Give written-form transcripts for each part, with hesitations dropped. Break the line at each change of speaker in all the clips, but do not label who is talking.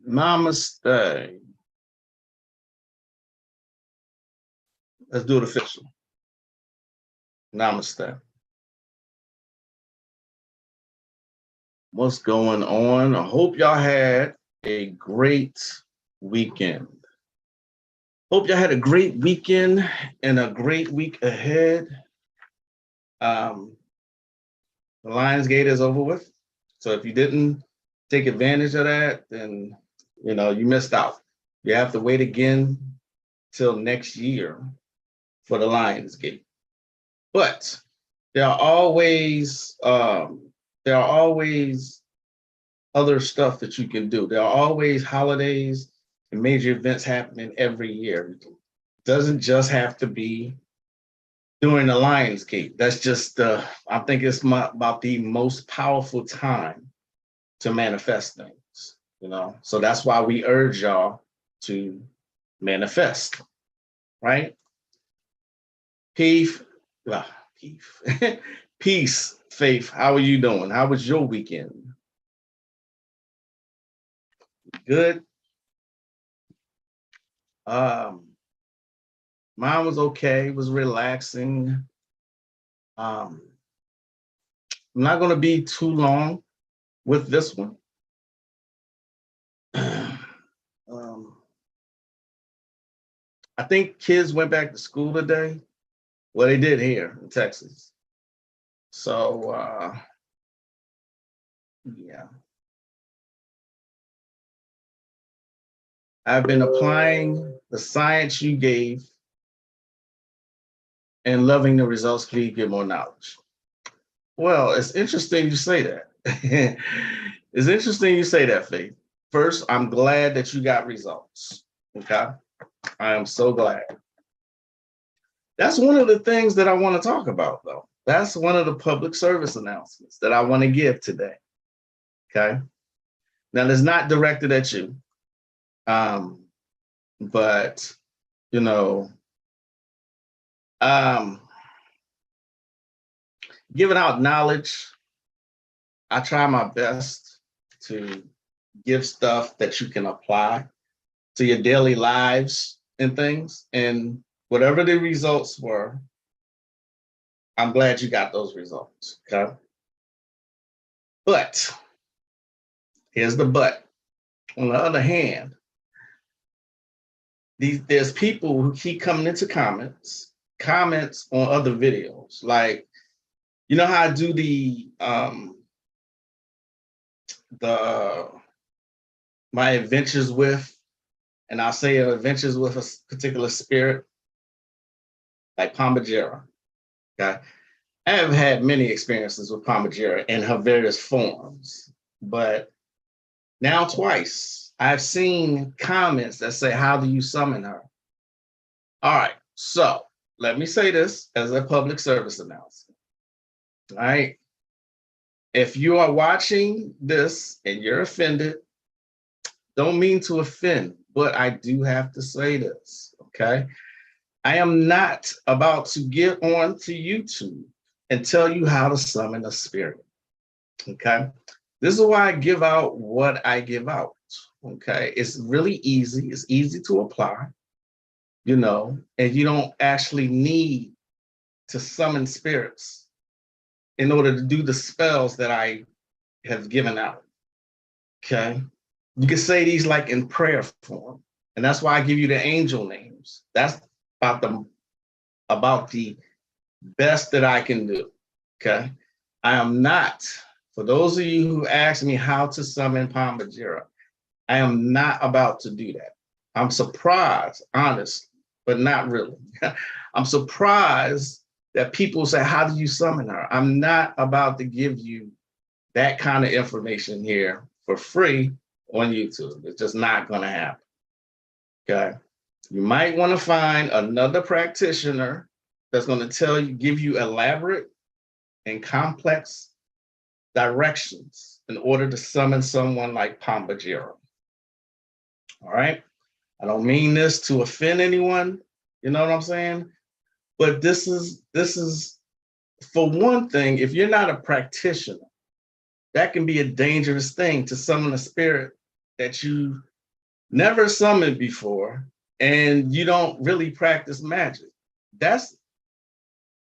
Namaste. Let's do it official. Namaste. What's going on? I hope y'all had a great weekend. Hope y'all had a great weekend and a great week ahead. The Lionsgate is over with. So if you didn't take advantage of that, then you missed out. You have to wait again till next year for the Lionsgate. But there are always other stuff that you can do. There are always holidays and major events happening every year. It doesn't just have to be during the Lionsgate. That's just I think it's about the most powerful time to manifest things, So that's why we urge y'all to manifest, right? Peace, peace, Faith. How are you doing? How was your weekend? Good. Mine was okay. It was relaxing. I'm not going to be too long with this one. I think kids went back to school today. Well, they did here in Texas. So, yeah. I've been applying the science you gave and loving the results. Please get more knowledge. Well, it's interesting you say that. It's interesting you say that, Faith. First, I'm glad that you got results. Okay. I am so glad. That's one of the things that I want to talk about, though. That's one of the public service announcements that I want to give today. Okay. Now, it's not directed at you. But, giving out knowledge, I try my best to give stuff that you can apply to your daily lives and things. And whatever the results were, I'm glad you got those results, okay? But, here's the but. On the other hand, there's people who keep coming into comments on other videos. Like, you know how I do my adventures with, and I'll say adventures with a particular spirit, like Pomajera. Okay. I have had many experiences with Pomajera in her various forms, but now twice I've seen comments that say, how do you summon her? All right, so let me say this as a public service announcement. All right. If you are watching this and you're offended, don't mean to offend, but I do have to say this, okay? I am not about to get on to YouTube and tell you how to summon a spirit, okay? This is why I give out what I give out, okay? It's really easy. It's easy to apply, and you don't actually need to summon spirits in order to do the spells that I have given out, okay? You can say these like in prayer form, and that's why I give you the angel names. That's about the best that I can do, okay? I am not, for those of you who ask me how to summon Pomajera, I am not about to do that. I'm surprised, honest, but not really. I'm surprised that people say, how do you summon her? I'm not about to give you that kind of information here for free on YouTube. It's just not going to happen. Okay. You might want to find another practitioner that's going to give you elaborate and complex directions in order to summon someone like Pomajera. All right. I don't mean this to offend anyone. You know what I'm saying? But this is for one thing, if you're not a practitioner, that can be a dangerous thing to summon a spirit that you never summoned before, and you don't really practice magic. That's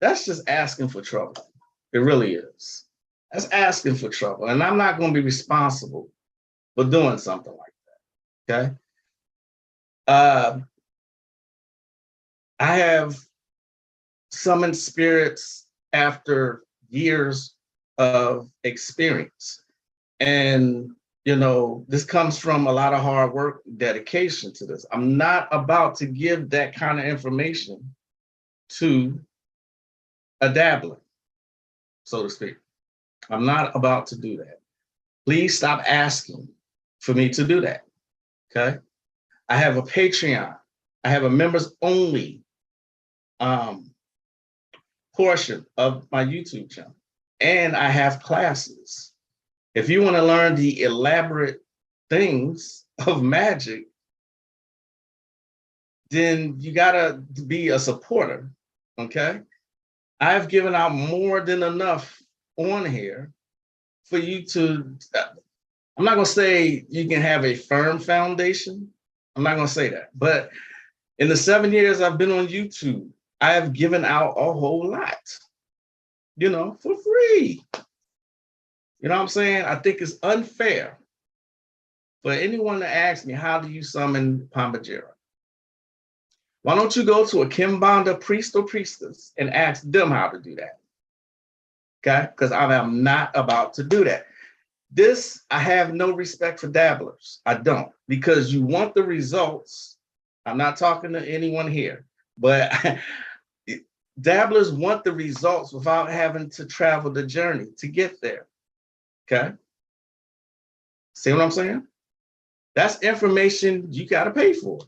just asking for trouble. It really is. That's asking for trouble. And I'm not going to be responsible for doing something like that. Okay. Uh, I have summoned spirits after years of experience. And, this comes from a lot of hard work, dedication to this. I'm not about to give that kind of information to a dabbler, so to speak. I'm not about to do that. Please stop asking for me to do that. Okay. I have a Patreon. I have a members only portion of my YouTube channel. And I have classes. If you want to learn the elaborate things of magic, then you got to be a supporter. Okay. I've given out more than enough on here for you to, I'm not going to say you can have a firm foundation. I'm not going to say that. But in the 7 years I've been on YouTube, I have given out a whole lot, for free. You know what I'm saying? I think it's unfair for anyone to ask me, how do you summon Pambajira? Why don't you go to a Kimbanda priest or priestess and ask them how to do that? Okay? Because I am not about to do that. I have no respect for dabblers. I don't, because you want the results. I'm not talking to anyone here, but dabblers want the results without having to travel the journey to get there. Okay. See what I'm saying? That's information you got to pay for.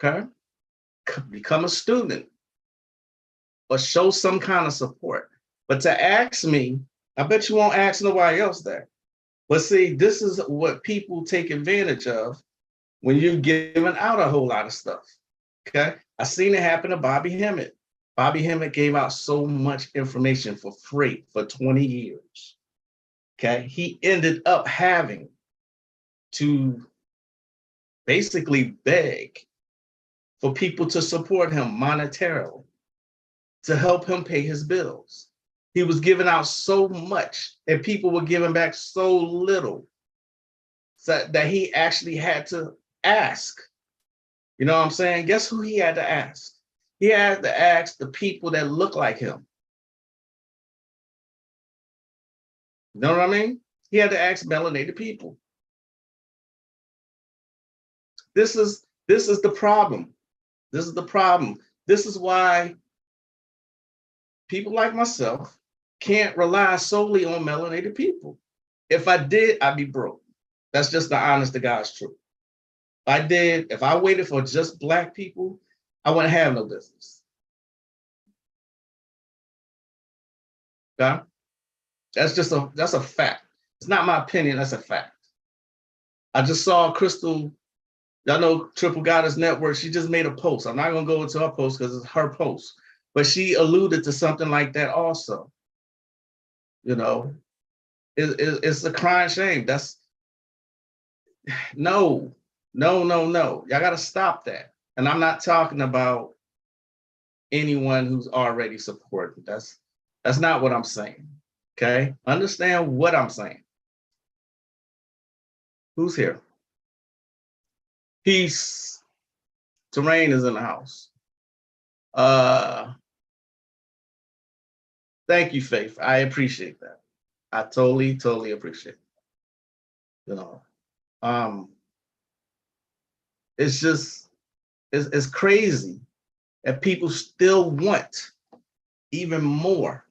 Okay. Become a student or show some kind of support. But to ask me, I bet you won't ask nobody else that. But see, this is what people take advantage of when you're giving out a whole lot of stuff. Okay. I seen it happen to Bobby Hemmett. Bobby Hemmett gave out so much information for free for 20 years. Okay. He ended up having to basically beg for people to support him monetarily, to help him pay his bills. He was giving out so much and people were giving back so little that he actually had to ask. You know what I'm saying? Guess who he had to ask? He had to ask the people that look like him. You know what I mean? He had to ask melanated people. This is the problem. This is the problem. This is why people like myself can't rely solely on melanated people. If I did, I'd be broke. That's just the honest to God's truth. If I waited for just Black people, I wouldn't have no business. Okay? That's a fact. It's not my opinion, that's a fact. I just saw Crystal, y'all know Triple Goddess Network, she just made a post. I'm not gonna go into her post because it's her post, but she alluded to something like that also. It's a crying shame. No. Y'all gotta stop that. And I'm not talking about anyone who's already supported. That's not what I'm saying. Okay? Understand what I'm saying. Who's here? Peace. Terrain is in the house. Thank you, Faith. I appreciate that. I totally appreciate it. It's crazy that people still want even more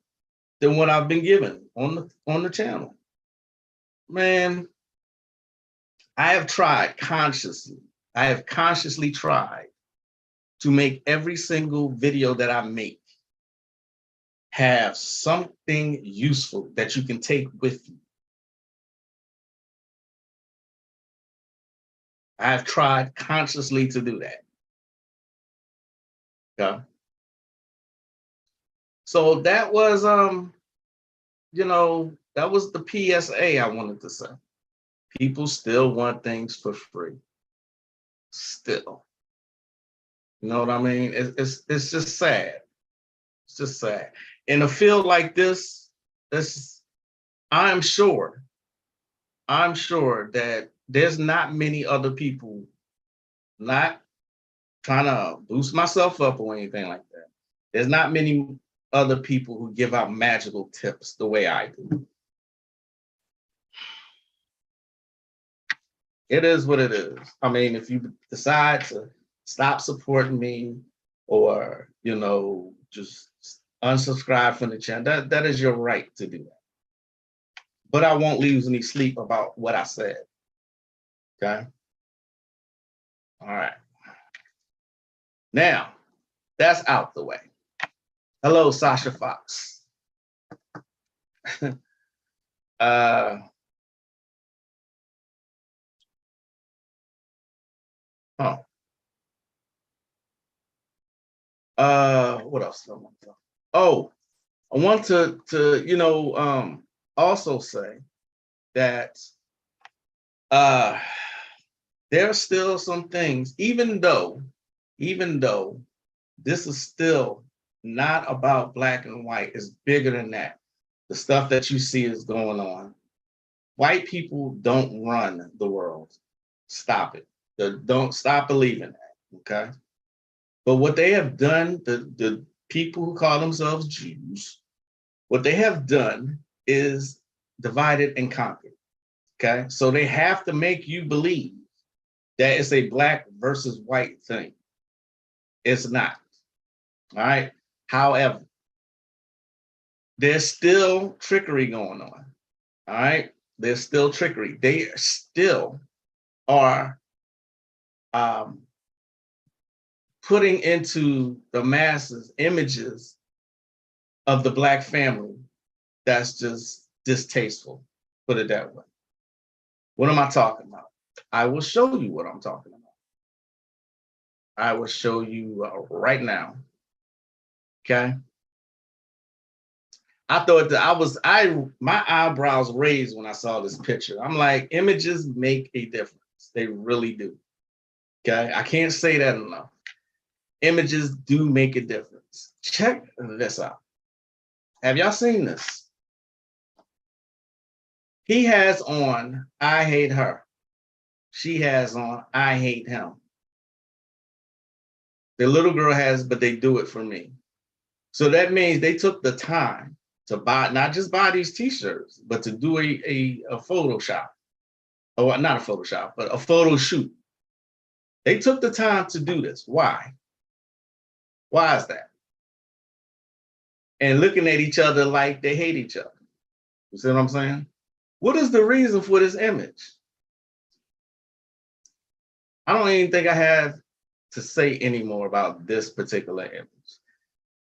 than what I've been given on the channel. Man, I have consciously tried to make every single video that I make have something useful that you can take with you. I have tried consciously to do that. Yeah. So that was that was the PSA I wanted to say. People still want things for free. Still. You know what I mean? It's just sad. It's just sad. In a field like this, I'm sure, I'm sure that there's not many other people, not trying to boost myself up or anything like that. There's not many other people who give out magical tips the way I do. It is what it is. I mean, if you decide to stop supporting me or, just unsubscribe from the channel, that is your right to do that. But I won't lose any sleep about what I said. Okay. All right. Now, that's out the way. Hello, Sasha Fox. What else? Oh, I want to also say that there are still some things, even though this is still not about black and white, it's bigger than that. The stuff that you see is going on. White people don't run the world. Stop it. Don't stop believing that. Okay. But what they have done, the people who call themselves Jews, what they have done is divided and conquered. Okay. So they have to make you believe that it's a black versus white thing. It's not. All right. However, there's still trickery going on. All right. There's still trickery. They still are putting into the masses images of the black family that's just distasteful, put it that way. What am I talking about? I will show you what I'm talking about. I will show you right now. Okay. I thought that my eyebrows raised when I saw this picture. I'm like, images make a difference. They really do. Okay. I can't say that enough. Images do make a difference. Check this out. Have y'all seen this? He has on, I hate her. She has on, I hate him. The little girl has, but they do it for me. So that means they took the time to buy, not just buy these t-shirts, but to do a Photoshop. Oh, not a Photoshop, but a photo shoot. They took the time to do this. Why? Why is that? And looking at each other like they hate each other. You see what I'm saying? What is the reason for this image? I don't even think I have to say any more about this particular image.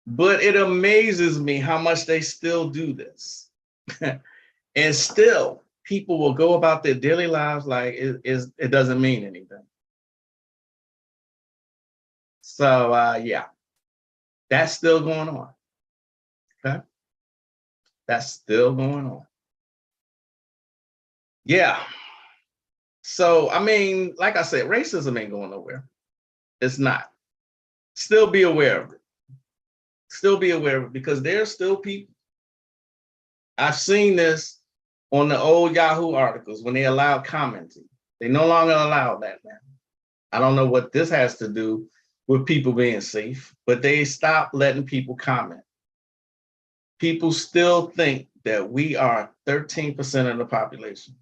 But it amazes me how much they still do this. And still, people will go about their daily lives like it doesn't mean anything. So, yeah, that's still going on. Okay. That's still going on. Yeah. So, I mean, like I said, racism ain't going nowhere. It's not. Still be aware of it. Still be aware of it because there's still people. I've seen this on the old Yahoo articles when they allowed commenting. They no longer allow that now. I don't know what this has to do with people being safe, but they stopped letting people comment. People still think that we are 13% of the population.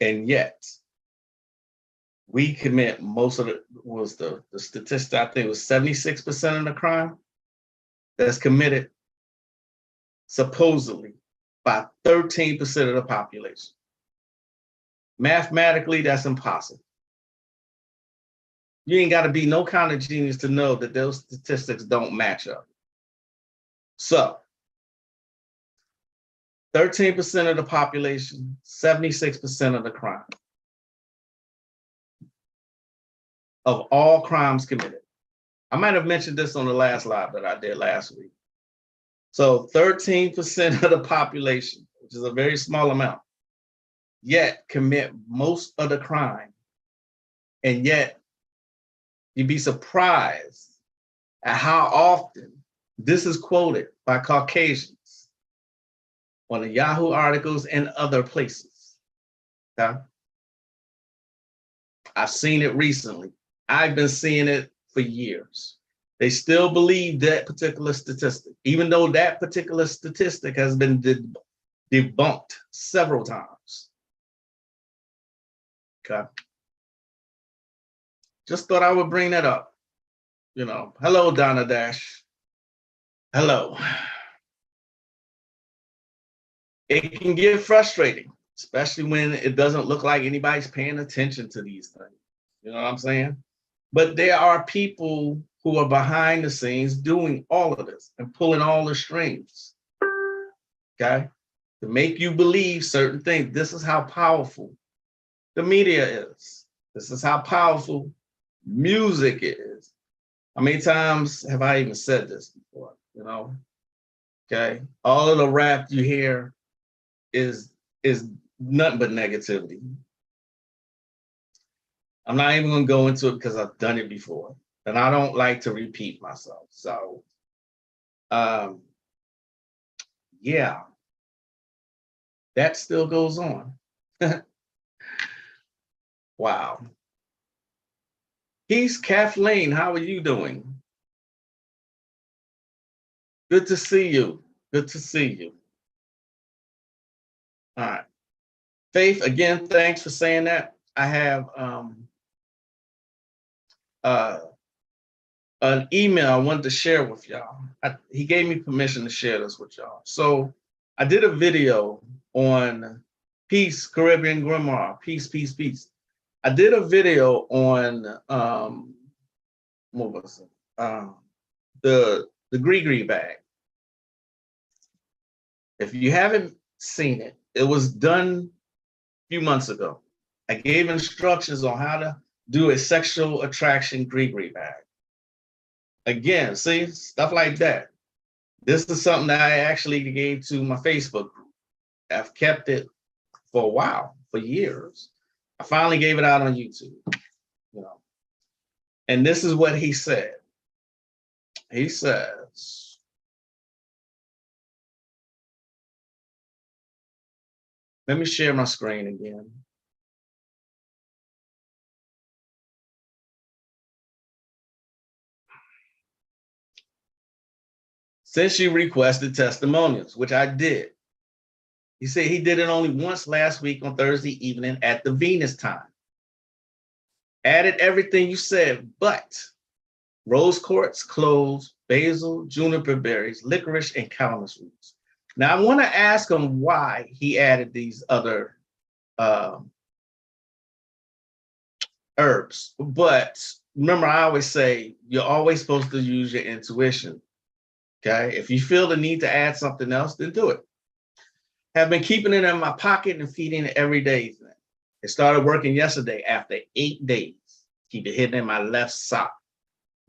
And yet, we commit most of the statistic, I think it was 76% of the crime that's committed supposedly by 13% of the population. Mathematically, that's impossible. You ain't got to be no kind of genius to know that those statistics don't match up. So, 13% of the population, 76% of the crime. Of all crimes committed. I might have mentioned this on the last live that I did last week. So 13% of the population, which is a very small amount, yet commit most of the crime. And yet you'd be surprised at how often this is quoted by Caucasians on the Yahoo articles and other places. Okay? I've seen it recently. I've been seeing it for years. They still believe that particular statistic, even though that particular statistic has been debunked several times. Okay. Just thought I would bring that up. You know, hello, Donna Dash. Hello. It can get frustrating, especially when it doesn't look like anybody's paying attention to these things. You know what I'm saying? But there are people who are behind the scenes doing all of this and pulling all the strings, okay? To make you believe certain things. This is how powerful the media is. This is how powerful music is. How many times have I even said this before, you know? Okay, all of the rap you hear is nothing but negativity. I'm not even gonna go into it because I've done it before. And I don't like to repeat myself. So, yeah, that still goes on. Wow. Peace, Kathleen, how are you doing? Good to see you. Good to see you. All right. Faith, again, thanks for saying that. I have an email I wanted to share with y'all. He gave me permission to share this with y'all. So I did a video on peace, Caribbean Grimoire, peace, peace, peace. I did a video on what was it? The Gree bag. If you haven't seen it, it was done a few months ago. I gave instructions on how to do a sexual attraction Gree bag. Again, see, stuff like that. This is something that I actually gave to my Facebook group. I've kept it for a while, for years. I finally gave it out on YouTube, you know. And this is what he said. He says, let me share my screen again. Since you requested testimonials, which I did. He said he did it only once last week on Thursday evening at the Venus time. Added everything you said, but rose quartz, cloves, basil, juniper berries, licorice, and calamus roots. Now I want to ask him why he added these other herbs. But remember, I always say you're always supposed to use your intuition. Okay, if you feel the need to add something else, then do it. Have been keeping it in my pocket and feeding it every day. It started working yesterday after 8 days. Keep it hidden in my left sock.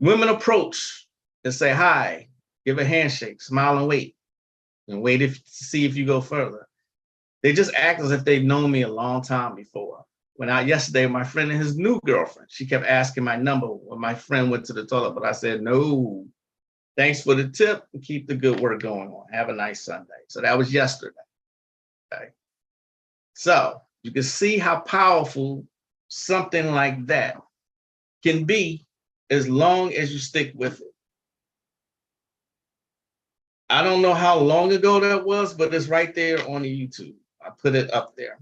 Women approach and say hi, give a handshake, smile and wait to see if you go further. They just act as if they've known me a long time before. Went out yesterday with my friend and his new girlfriend. She kept asking my number when my friend went to the toilet, but I said, no. Thanks for the tip and keep the good work going on. Have a nice Sunday. So that was yesterday. Okay. So you can see how powerful something like that can be as long as you stick with it. I don't know how long ago that was, but it's right there on the YouTube. I put it up there.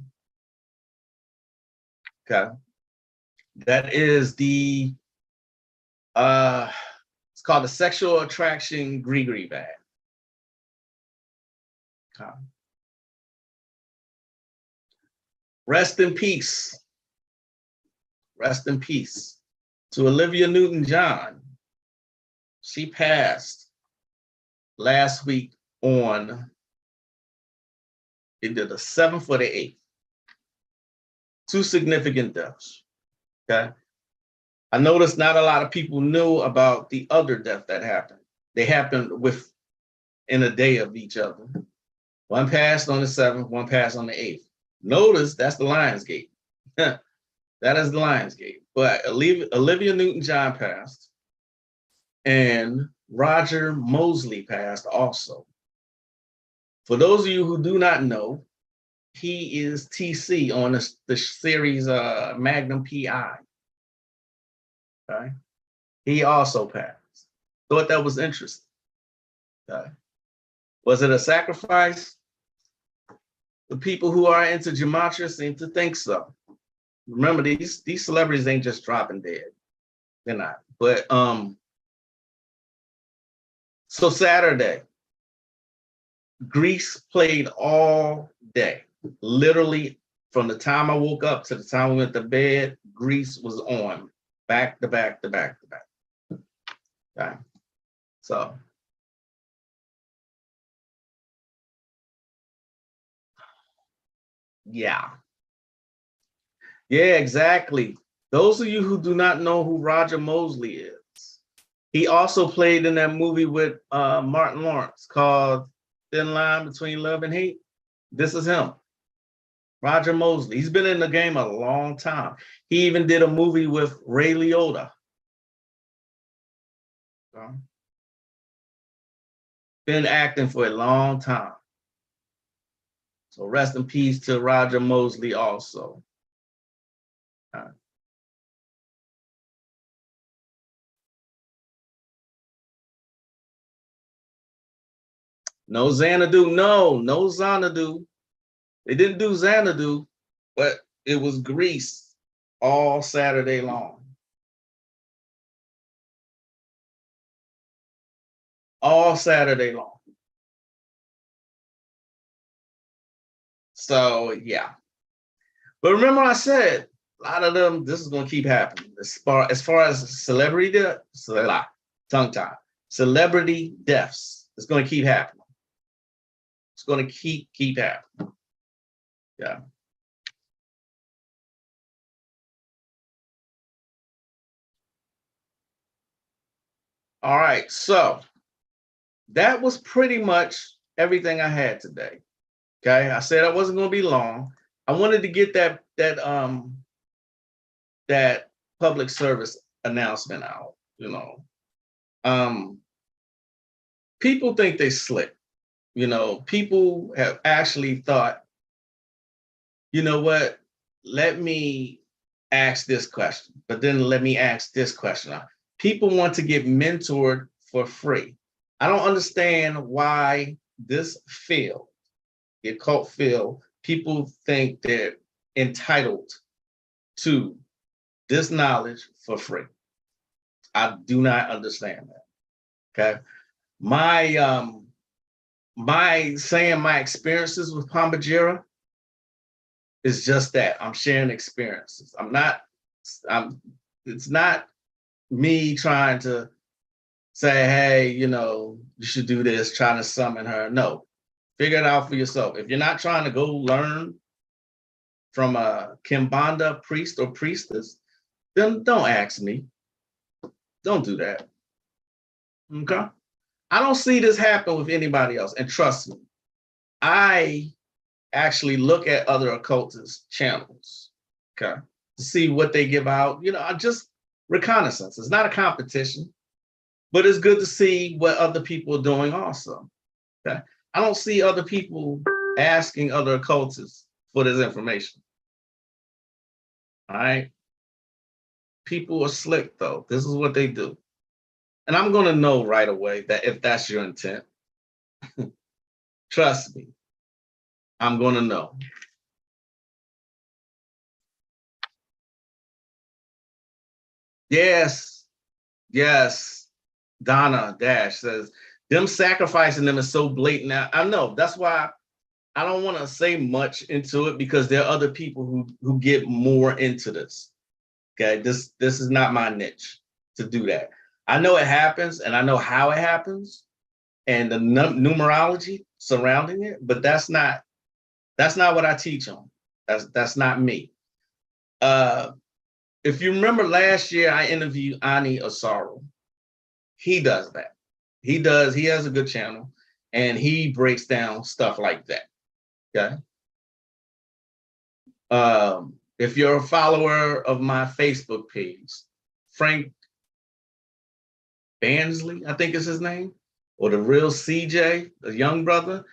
Okay. That is the it's called the Sexual Attraction Gree bag. Okay. Rest in peace. Rest in peace to Olivia Newton-John. She passed last week on either the 7th or the 8th. 2 significant deaths. Okay. I noticed not a lot of people knew about the other death that happened. They happened within a day of each other. One passed on the 7th, one passed on the 8th. Notice that's the Lionsgate. That is the Lionsgate. But Olivia Newton-John passed, and Roger Mosley passed also. For those of you who do not know, he is TC on the series Magnum PI. Okay, he also passed. Thought that was interesting. Okay. Was it a sacrifice? The people who are into gematria seem to think so. Remember, these celebrities ain't just dropping dead. They're not. But so Saturday, Grease played all day. Literally, from the time I woke up to the time we went to bed, Grease was on back to back to back to back. Okay. So yeah. Yeah, exactly. Those of you who do not know who Roger Mosley is, he also played in that movie with Martin Lawrence called Thin Line Between Love and Hate. This is him, Roger Mosley. He's been in the game a long time. He even did a movie with Ray Liotta. Been acting for a long time. So rest in peace to Roger Mosley also. No Xanadu, no Xanadu. They didn't do Xanadu, but it was Grease all Saturday long. All Saturday long. So yeah. But remember I said, a lot of them, this is going to keep happening. As far as celebrity tongue tie, celebrity deaths, it's going to keep happening. It's going to keep happening. Yeah. All right. So that was pretty much everything I had today. Okay. I said I wasn't going to be long. I wanted to get that public service announcement out, you know. People think they slick. You know, people have actually thought, you know what, let me ask this question, but then let me ask this question. People want to get mentored for free. I don't understand why this field, the occult field, people think they're entitled to this knowledge for free. I do not understand that. Okay. My saying my experiences with Pombagira is just that. I'm sharing experiences. It's not me trying to say, hey, you know, you should do this, trying to summon her. No, figure it out for yourself. If you're not trying to go learn from a Kimbanda priest or priestess, then don't ask me. Don't do that. Okay? I don't see this happen with anybody else. And trust me, I actually look at other occultist channels, okay, to see what they give out. You know, just reconnaissance. It's not a competition, but it's good to see what other people are doing also. Okay. I don't see other people asking other occultists for this information. All right. People are slick though. This is what they do. And I'm going to know right away that if that's your intent, trust me, I'm going to know. Yes, yes. Donna Dash says, them sacrificing them is so blatant. Now, I know that's why I don't want to say much into it, because there are other people who get more into this. Okay, this is not my niche to do that. I know it happens, and I know how it happens, and the numerology surrounding it, but that's not what I teach on. That's not me. If you remember last year, I interviewed Ani Asaro. He does that. He has a good channel, and he breaks down stuff like that. Okay. If you're a follower of my Facebook page, Frank Bansley, I think is his name, or the real CJ, the young brother,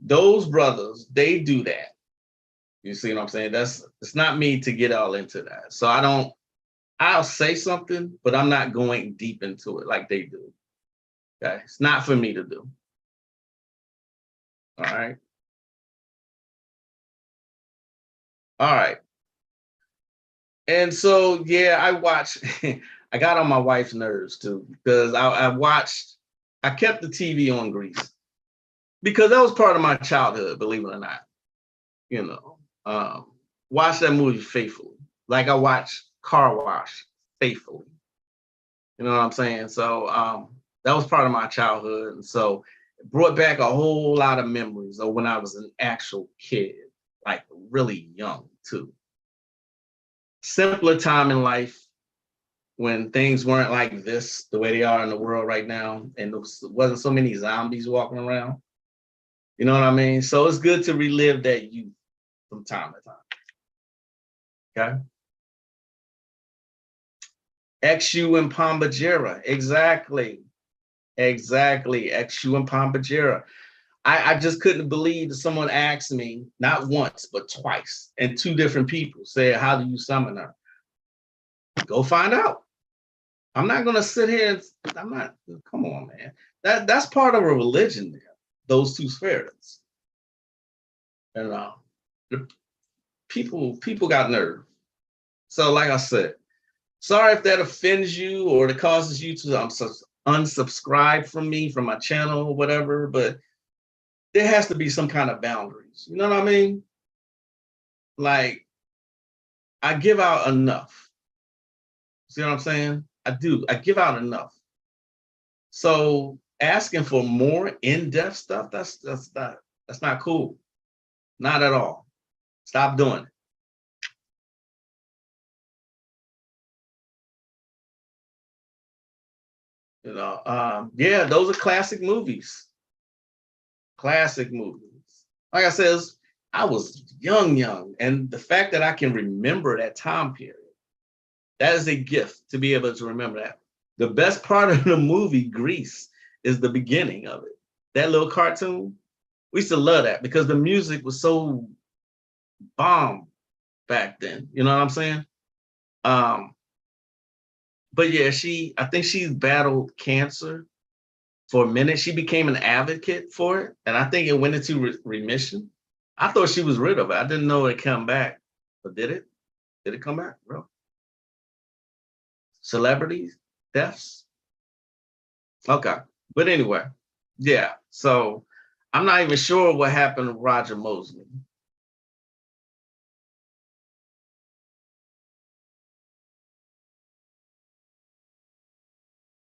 those brothers, they do that. You see what I'm saying? It's not me to get all into that. So I'll say something, but I'm not going deep into it like they do. Okay. It's not for me to do. All right. All right. And so, yeah, I watched, I got on my wife's nerves too, because I kept the TV on Grease because that was part of my childhood, believe it or not. You know, watch that movie faithfully. Like I watch Car Wash faithfully. You know what I'm saying? So that was part of my childhood. And so it brought back a whole lot of memories of when I was an actual kid, like really young too. Simpler time in life when things weren't like this, the way they are in the world right now, and there wasn't so many zombies walking around. You know what I mean? So it's good to relive that youth from time to time. Okay. XU and Pombagera. Exactly. Exactly. XU and Pombagera. I just couldn't believe that someone asked me, not once, but twice, and two different people said, how do you summon her? Go find out. I'm not gonna sit here and I'm not, come on, man. That's part of a religion there, those two spirits. And the people got nerve. So like I said, sorry if that offends you or it causes you to unsubscribe from me, from my channel or whatever, but there has to be some kind of boundaries. You know what I mean? Like, I give out enough. See what I'm saying? I do. I give out enough. So asking for more in-depth stuff, that's not cool. Not at all. Stop doing it. You know, yeah, those are classic movies. Classic movies. Like I said, I was young, and the fact that I can remember that time period, that is a gift to be able to remember that. The best part of the movie, Grease, is the beginning of it. That little cartoon, we used to love that because the music was so bomb back then. You know what I'm saying? Um, but yeah, I think she's battled cancer for a minute. She became an advocate for it, and I think it went into remission. I thought she was rid of it. I didn't know it come back, but did it? Did it come back, bro? Celebrities, deaths. Okay, but anyway, yeah. So I'm not even sure what happened to Roger Mosley.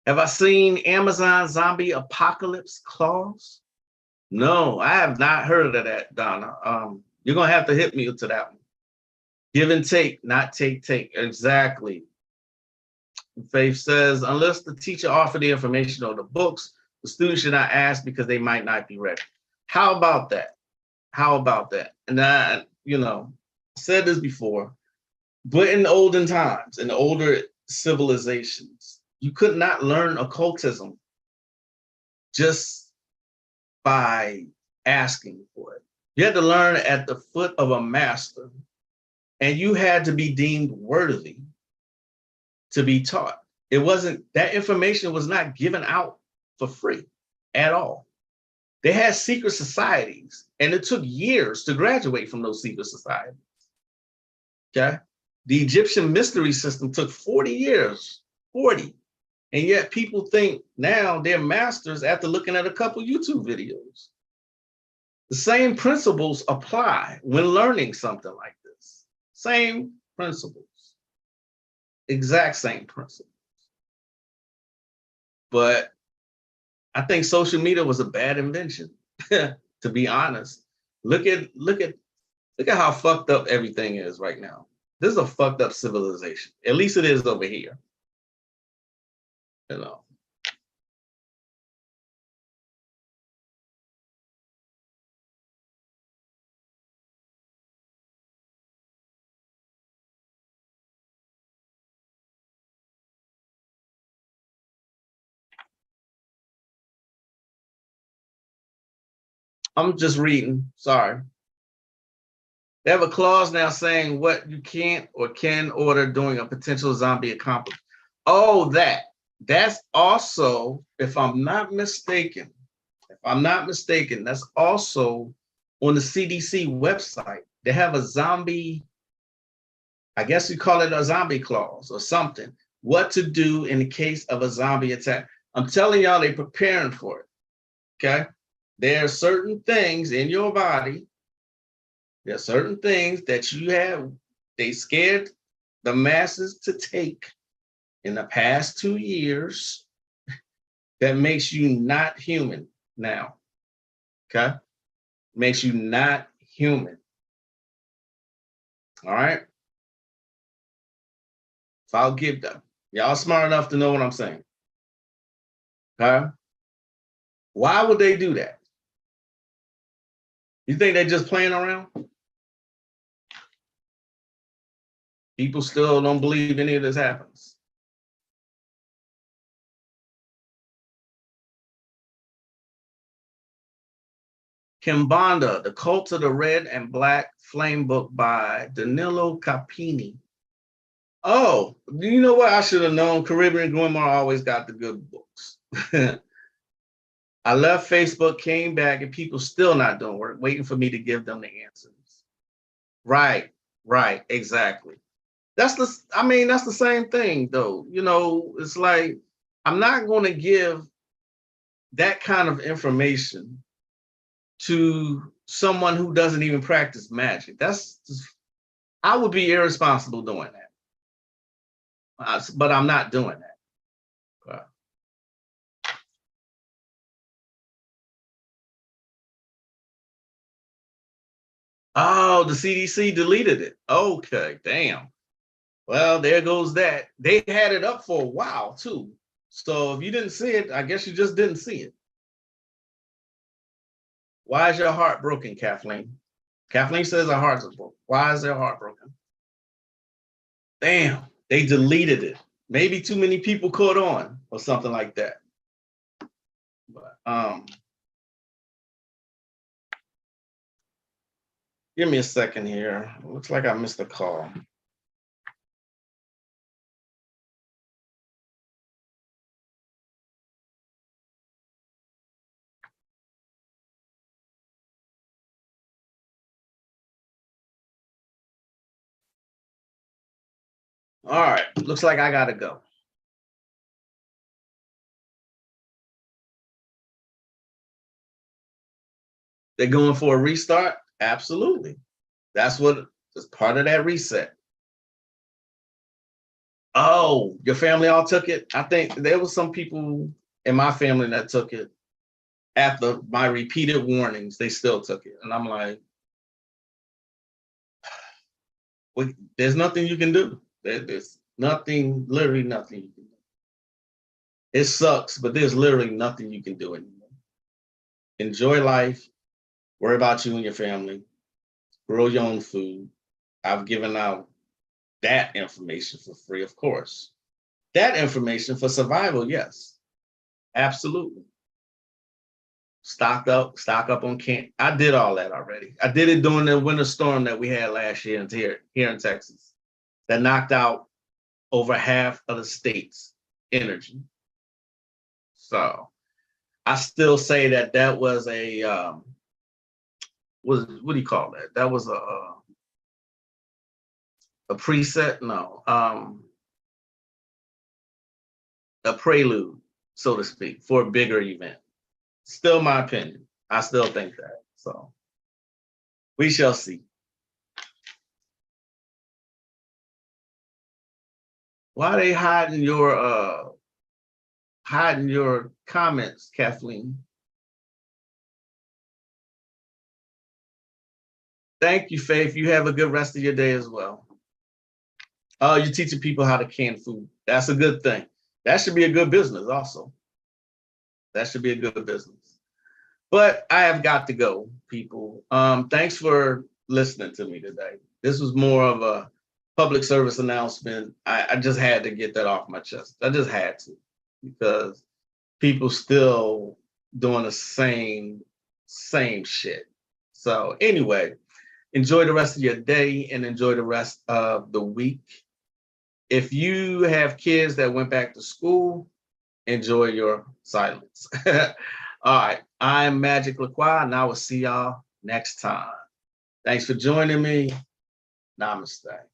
Have I seen Amazon Zombie Apocalypse Clause? No, I have not heard of that, Donna. You're gonna have to hit me to that one. Give and take, not take. Exactly. Faith says, unless the teacher offered the information or the books, the student should not ask because they might not be ready. How about that? How about that? And I, said this before, but in the olden times, in the older civilizations, you could not learn occultism just by asking for it. You had to learn at the foot of a master, and you had to be deemed worthy to be taught. It wasn't, that information was not given out for free at all. They had secret societies, and it took years to graduate from those secret societies. Okay. The Egyptian mystery system took 40 years, 40. And yet people think now they're masters after looking at a couple YouTube videos. The same principles apply when learning something like this. Same principles, exact same principles. But I think social media was a bad invention, to be honest. Look at how fucked up everything is right now. This is a fucked up civilization. At least it is over here. You know. I'm just reading. Sorry. They have a clause now saying what you can't or can order during a potential zombie accomplice. Oh, that's also, if I'm not mistaken, that's also on the CDC website. They have a zombie, I guess you call it a zombie clause or something. What to do in the case of a zombie attack. I'm telling y'all, they're preparing for it. Okay. There are certain things in your body. There are certain things that they scared the masses to take in the past 2 years that makes you not human now. Okay. Makes you not human. All right. So I'll give them. Y'all smart enough to know what I'm saying. Okay. Why would they do that? You think they're just playing around? People still don't believe any of this happens. Kimbanda, The Cult of the Red and Black Flame book by Danilo Capini. Oh, you know what? I should have known. Caribbean Grimoire always got the good books. I left Facebook, came back, and people still not doing work, waiting for me to give them the answers. Right, exactly. That's the same thing though. You know, it's like I'm not going to give that kind of information to someone who doesn't even practice magic. I would be irresponsible doing that. But I'm not doing that. Oh, the CDC deleted it. Okay, damn. Well, there goes that. They had it up for a while too. So if you didn't see it, I guess you just didn't see it. Why is your heart broken, Kathleen? Kathleen says her heart's broken. Why is their heart broken? Damn, they deleted it. Maybe too many people caught on or something like that. But give me a second here. Looks like I missed a call. All right, looks like I gotta go. They're going for a restart? Absolutely. That's part of that reset. Oh, your family all took it? I think there was some people in my family that took it. After my repeated warnings, they still took it. And I'm like, there's nothing you can do. There's nothing, literally nothing you can do. It sucks, but there's literally nothing you can do anymore. Enjoy life, worry about you and your family, grow your own food. I've given out that information for free, of course. That information for survival, yes, absolutely. Stock up on camp. I did all that already. I did it during the winter storm that we had last year here in Texas that knocked out over half of the state's energy. So I still say that was a what do you call that? That was a preset? No, a prelude, so to speak, for a bigger event. Still my opinion. I still think that. So we shall see. Why are they hiding your comments, Kathleen? Thank you, Faith. You have a good rest of your day as well. Oh, you're teaching people how to can food. That's a good thing. That should be a good business also. That should be a good business. But I have got to go, people. Thanks for listening to me today. This was more of a public service announcement. I just had to get that off my chest. I just had to, because people still doing the same same shit. So anyway, enjoy the rest of your day and enjoy the rest of the week. If you have kids that went back to school, enjoy your silence. All right, I'm Magick La Croix, and I will see y'all next time. Thanks for joining me. Namaste.